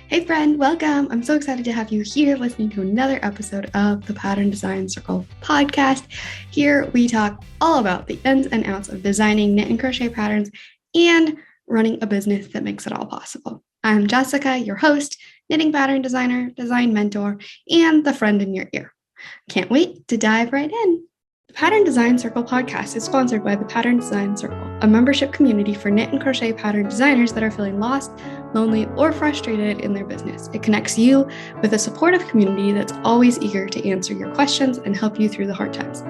Hey friend, welcome. I'm so excited to have you here listening to another episode of the Pattern Design Circle podcast. Here we talk all about the ins and outs of designing knit and crochet patterns and running a business that makes it all possible. I'm Jessica, your host, knitting pattern designer, design mentor, and the friend in your ear. Can't wait to dive right in. The Pattern Design Circle podcast is sponsored by the Pattern Design Circle, a membership community for knit and crochet pattern designers that are feeling lost, lonely, or frustrated in their business. It connects you with a supportive community that's always eager to answer your questions and help you through the hard times.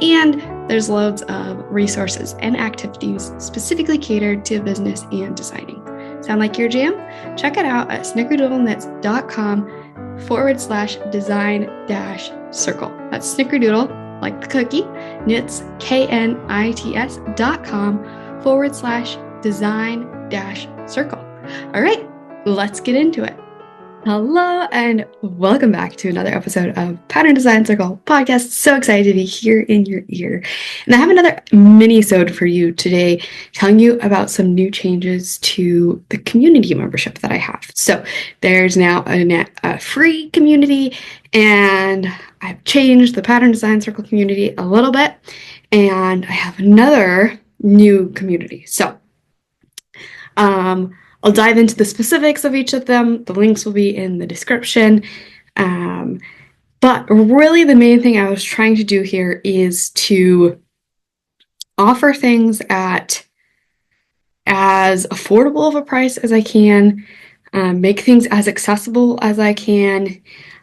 And there's loads of resources and activities specifically catered to business and designing. Sound like your jam? Check it out at snickerdoodlenits.com/design-circle. That's snickerdoodle, like the cookie, knits, knits.com/design-circle. All right, let's get into it. Hello and welcome back to another episode of Pattern Design Circle podcast. So excited to be here in your ear. And I have another mini-sode for you today telling you about some new changes to the community membership that I have. So there's now a free community, and I've changed the Pattern Design Circle community a little bit, and I have another new community. So I'll dive into the specifics of each of them. The links will be in the description. But really the main thing I was trying to do here is to offer things at as affordable of a price as I can, make things as accessible as I can,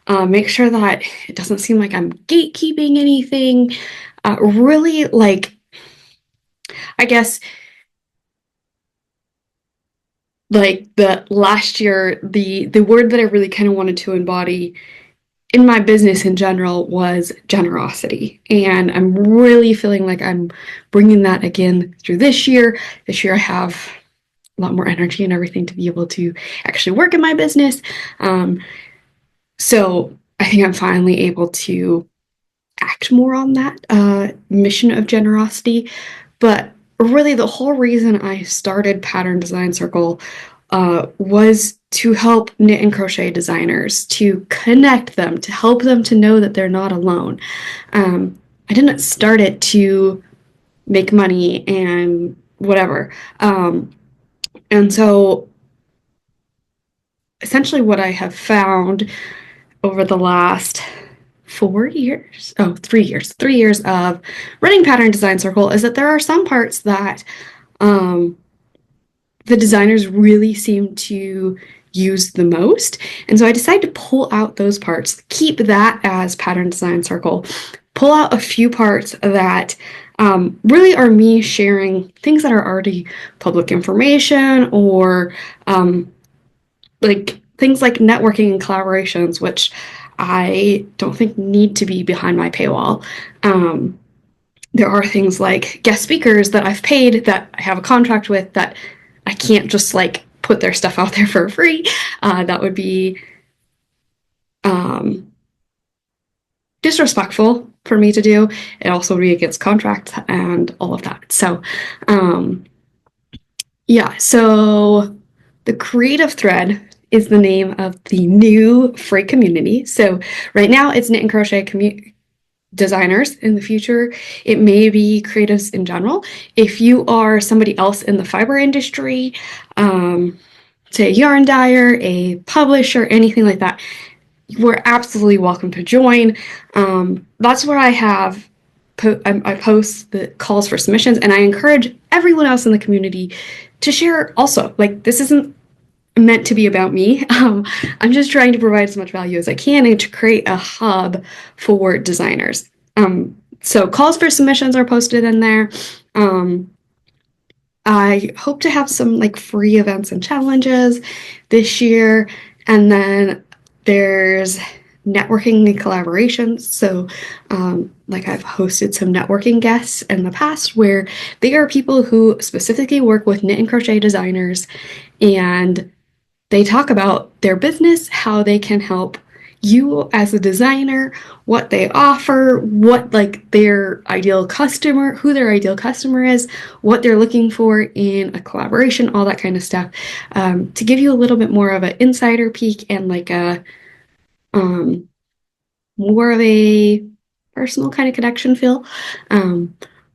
make sure that it doesn't seem like I'm gatekeeping anything. Really, I guess, the last year, the word that I really kind of wanted to embody in my business in general was generosity. And I'm really feeling like I'm bringing that again through this year. This year I have a lot more energy and everything to be able to actually work in my business. So I think I'm finally able to act more on that mission of generosity. But really, the whole reason I started Pattern Design Circle was to help knit and crochet designers, to connect them, to help them to know that they're not alone. I didn't start it to make money and whatever. And so essentially what I have found over the last 3 years of running Pattern Design Circle is that there are some parts that the designers really seem to use the most. And so I decided to pull out those parts, keep that as Pattern Design Circle, pull out a few parts that really are me sharing things that are already public information, or things like networking and collaborations, which I don't think need to be behind my paywall. There are things like guest speakers that I've paid, that I have a contract with, that I can't just put their stuff out there for free. That would be disrespectful for me to do. It also would be against contracts and all of that. So so the Creative Thread is the name of the new free community. So right now it's knit and crochet designers. In the future, it may be creatives in general. If you are somebody else in the fiber industry, say a yarn dyer, a publisher, anything like that, you are absolutely welcome to join. That's where I have I post the calls for submissions, and I encourage everyone else in the community to share also. This isn't meant to be about me. I'm just trying to provide as much value as I can and to create a hub for designers. So calls for submissions are posted in there. I hope to have some free events and challenges this year. And then there's networking and collaborations. So I've hosted some networking guests in the past where they are people who specifically work with knit and crochet designers, and they talk about their business, how they can help you as a designer, what they offer, what like their ideal customer, who their ideal customer is, what they're looking for in a collaboration, all that kind of stuff, to give you a little bit more of an insider peek and like a more of a personal kind of connection feel.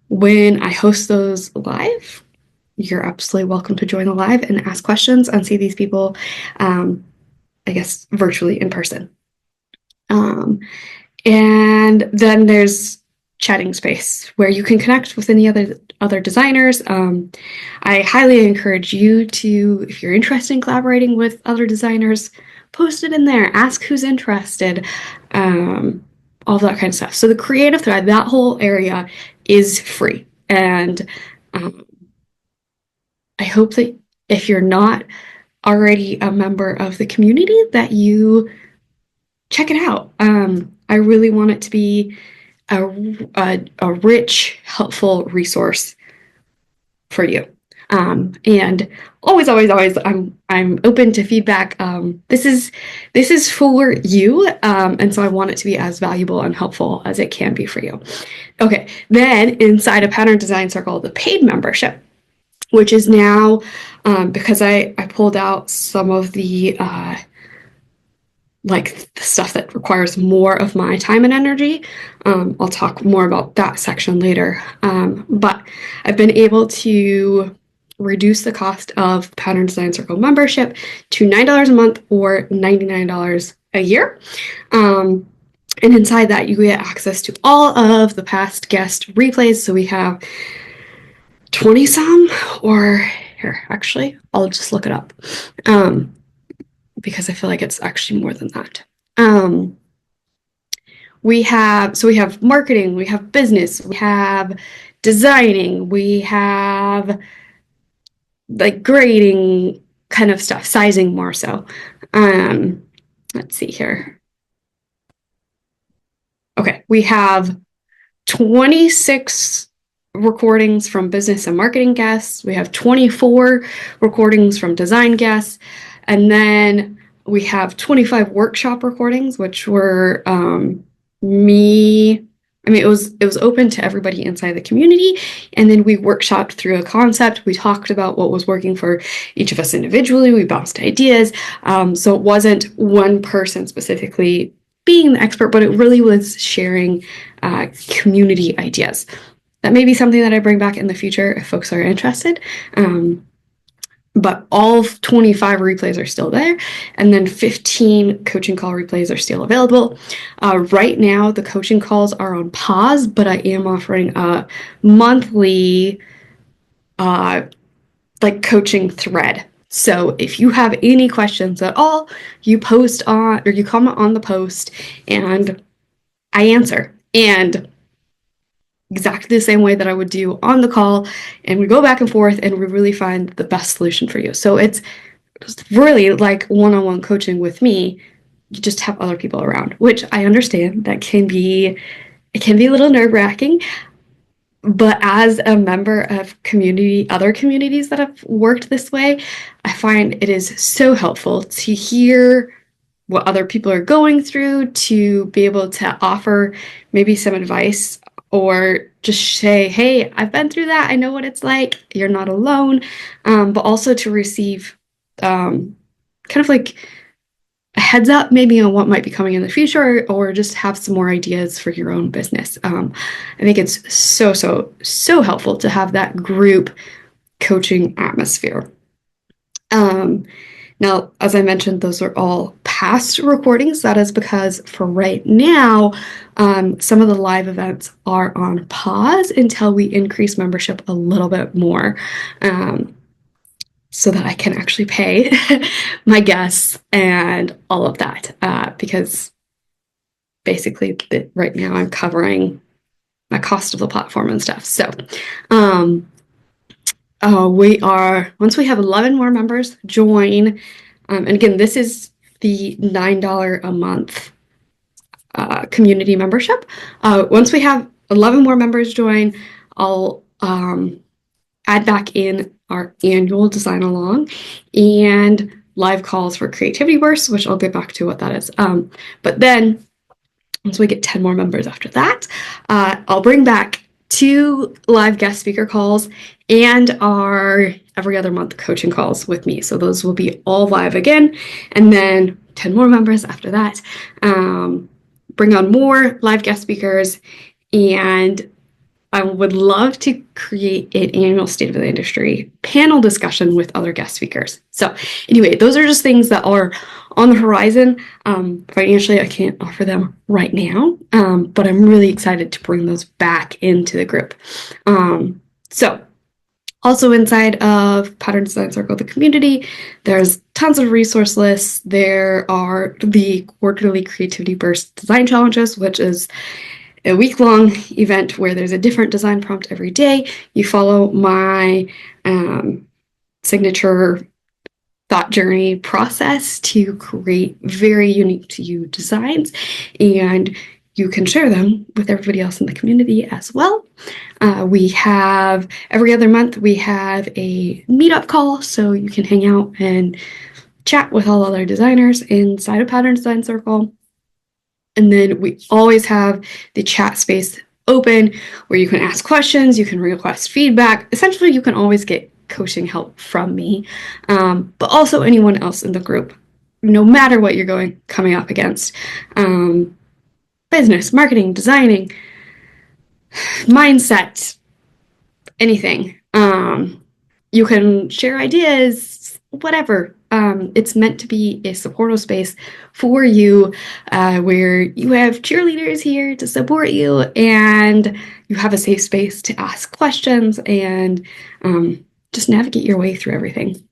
When I host those live, you're absolutely welcome to join the live and ask questions and see these people, I guess, virtually in person. And then there's chatting space where you can connect with any other designers. I highly encourage you to, if you're interested in collaborating with other designers, post it in there, ask who's interested, all that kind of stuff. So the creative thread, that whole area is free. And I hope that if you're not already a member of the community, that you check it out. I really want it to be a rich, helpful resource for you. And always, I'm open to feedback. This is for you, and so I want it to be as valuable and helpful as it can be for you. Okay, then inside a Pattern Design Circle, the paid membership, which is now because I pulled out some of the like the stuff that requires more of my time and energy. I'll talk more about that section later. But I've been able to reduce the cost of Pattern Design Circle membership to $9 a month or $99 a year. And inside that, you get access to all of the past guest replays. So we have 20 some, or here, actually, I'll just look it up. Because I feel like it's actually more than that. We have marketing, we have business, we have designing, we have like grading kind of stuff, sizing more so. Let's see here. Okay, we have 26 recordings from business and marketing guests. We have 24 recordings from design guests. And then we have 25 workshop recordings, which were it was open to everybody inside the community. And then we workshopped through a concept. We talked about what was working for each of us individually. We bounced ideas. So it wasn't one person specifically being the expert, but it really was sharing community ideas. That may be something that I bring back in the future if folks are interested. But all 25 replays are still there, and then 15 coaching call replays are still available. Right now, the coaching calls are on pause, but I am offering a monthly like coaching thread. So if you have any questions at all, you post on or you comment on the post, and I answer. And exactly the same way that I would do on the call, and we go back and forth and we really find the best solution for you. So it's really like one-on-one coaching with me. You just have other people around, which I understand that can be a little nerve-wracking. But as a member of other communities that have worked this way, I find it is so helpful to hear what other people are going through, to be able to offer maybe some advice, or just say, hey, I've been through that. I know what it's like. You're not alone. But also to receive kind of like a heads up maybe on what might be coming in the future, or just have some more ideas for your own business. I think it's so helpful to have that group coaching atmosphere. Now, as I mentioned, those are all past recordings. That is because for right now, some of the live events are on pause until we increase membership a little bit more, so that I can actually pay my guests and all of that, because basically right now I'm covering my cost of the platform and stuff. So once we have 11 more members join, and again, this is the $9 a month community membership. Once we have 11 more members join, I'll add back in our annual design along, and live calls for creativity bursts, which I'll get back to what that is. But then once we get 10 more members after that, I'll bring back 2 live guest speaker calls and our every other month coaching calls with me. So those will be all live again. And then 10 more members after that. Bring on more live guest speakers, and I would love to create an annual State of the Industry panel discussion with other guest speakers. So anyway, those are just things that are on the horizon. Financially, I can't offer them right now, but I'm really excited to bring those back into the group. So also inside of Pattern Design Circle, the community, there's tons of resource lists. There are the quarterly Creativity Burst design challenges, which is a week-long event where there's a different design prompt every day. You follow my signature thought journey process to create very unique to you designs, and you can share them with everybody else in the community as well. We have every other month we have a meetup call, so you can hang out and chat with all other designers inside of Pattern Design Circle. And then we always have the chat space open where you can ask questions, you can request feedback. Essentially, you can always get coaching help from me, but also anyone else in the group, no matter what you're coming up against. Business, marketing, designing, mindset, anything. You can share ideas, whatever. It's meant to be a supportive space for you, where you have cheerleaders here to support you, and you have a safe space to ask questions and just navigate your way through everything.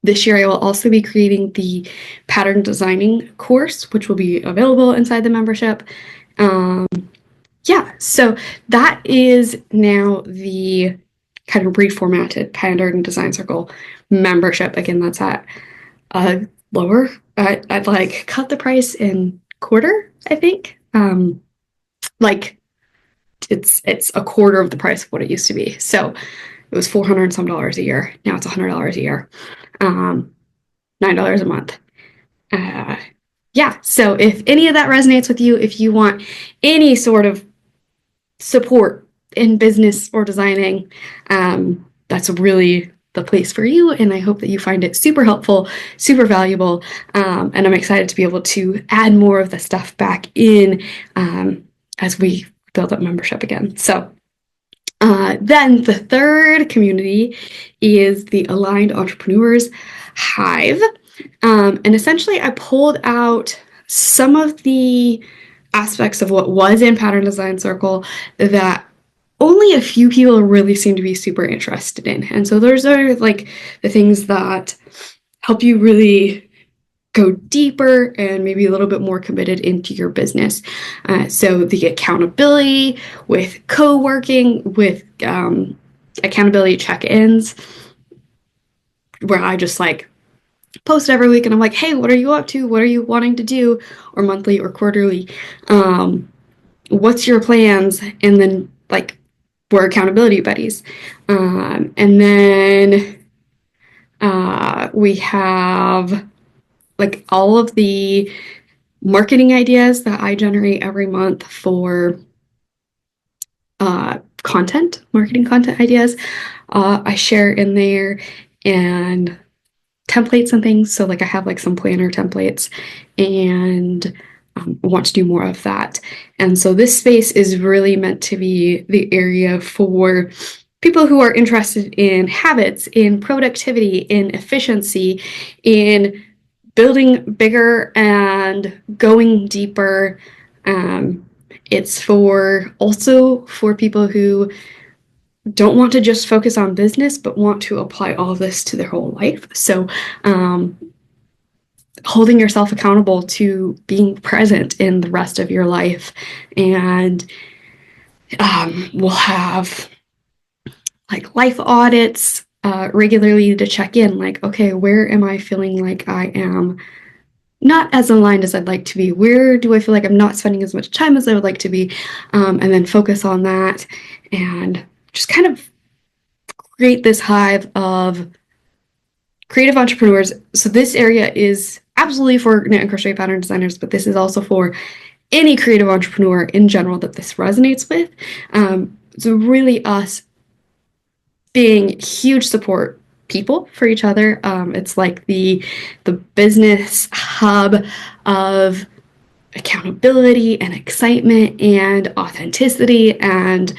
This year, I will also be creating the pattern designing course, which will be available inside the membership. Yeah, so that is now the kind of reformatted Pattern Design Circle membership. Again, that's at lower. I'd like cut the price in quarter, I think. Like it's a quarter of the price of what it used to be. So it was $400 and some a year. Now it's $100 a year. $9 a month. Yeah, so if any of that resonates with you, if you want any sort of support in business or designing, that's really the place for you, and I hope that you find it super helpful, super valuable, and I'm excited to be able to add more of the stuff back in as we build up membership again. So then the third community is the Aligned Entrepreneurs Hive, and essentially I pulled out some of the aspects of what was in Pattern Design Circle that only a few people really seem to be super interested in. And so those are like the things that help you really go deeper and maybe a little bit more committed into your business. So the accountability with co-working, with accountability check-ins, where I just like post every week and I'm like, hey, what are you up to? What are you wanting to do? Or monthly or quarterly? What's your plans? And then like, we're accountability buddies. And then we have like all of the marketing ideas that I generate every month for marketing content ideas. I share in there, and templates and things. So like I have like some planner templates, and want to do more of that. And so this space is really meant to be the area for people who are interested in habits, in productivity, in efficiency, in building bigger and going deeper. It's also for people who don't want to just focus on business, but want to apply all of this to their whole life. So holding yourself accountable to being present in the rest of your life. And we'll have like life audits regularly to check in, like, okay, where am I feeling like I am not as aligned as I'd like to be? Where do I feel like I'm not spending as much time as I would like to be? And then focus on that and just kind of create this hive of creative entrepreneurs. So this area is absolutely for knit and crochet pattern designers, but this is also for any creative entrepreneur in general that this resonates with. So really us being huge support people for each other. It's like the business hub of accountability and excitement and authenticity and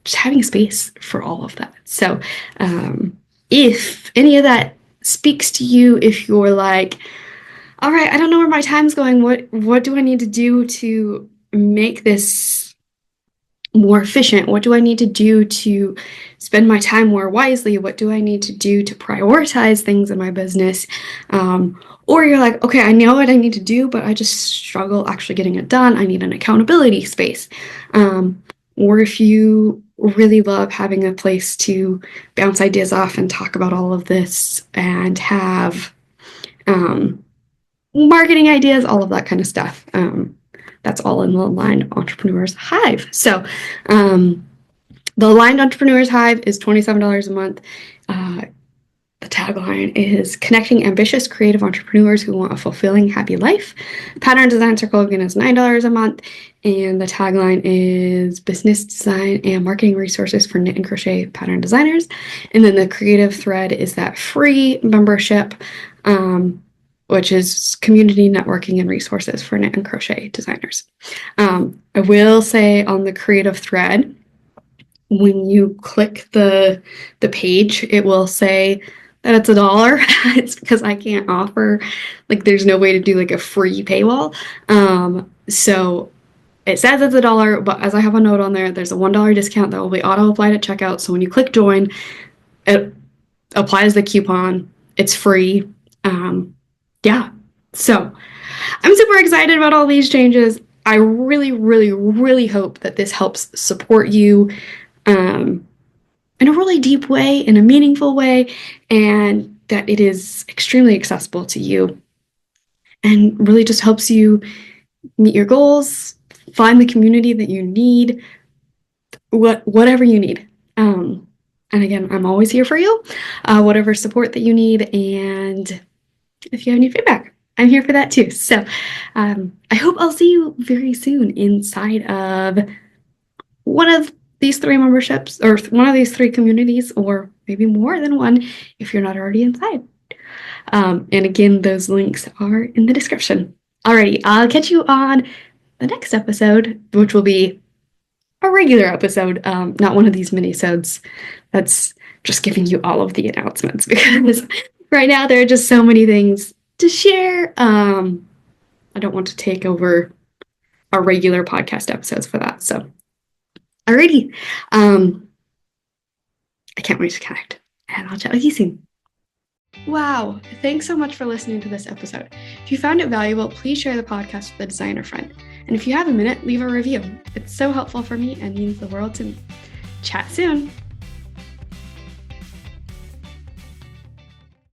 just having space for all of that. So if any of that speaks to you, if you're like, all right, I don't know where my time's going, what do I need to do to make this more efficient? What do I need to do to spend my time more wisely? What do I need to do to prioritize things in my business? Or you're like, okay, I know what I need to do, but I just struggle actually getting it done. I need an accountability space. Or if you really love having a place to bounce ideas off and talk about all of this and have marketing ideas, all of that kind of stuff. That's all in the Aligned Entrepreneurs Hive. So the Aligned Entrepreneurs Hive is $27 a month. The tagline is connecting ambitious creative entrepreneurs who want a fulfilling, happy life. Pattern Design Circle again is $9 a month. And the tagline is business design and marketing resources for knit and crochet pattern designers. And then the creative thread is that free membership, which is community networking and resources for knit and crochet designers. I will say on the creative thread, when you click the page, it will say that it's $1. It's because I can't offer, like, there's no way to do like a free paywall. So it says it's $1, but as I have a note on there, there's a $1 discount that will be auto applied at checkout. So when you click join, it applies the coupon. It's free. Yeah, so I'm super excited about all these changes. I really, really, really hope that this helps support you in a really deep way, in a meaningful way, and that it is extremely accessible to you and really just helps you meet your goals, find the community that you need, whatever you need. And again, I'm always here for you, whatever support that you need, and if you have any feedback, I'm here for that too. So I hope I'll see you very soon inside of one of these 3 memberships or one of these 3 communities, or maybe more than one if you're not already inside. And again, those links are in the description. Alrighty, I'll catch you on the next episode, which will be a regular episode, not one of these mini-sodes that's just giving you all of the announcements, because right now there are just so many things to share. I don't want to take over our regular podcast episodes for that. So, alrighty. I can't wait to connect, and I'll chat with you soon. Wow, thanks so much for listening to this episode. If you found it valuable, please share the podcast with a designer friend. And if you have a minute, leave a review. It's so helpful for me and means the world to me. Chat soon.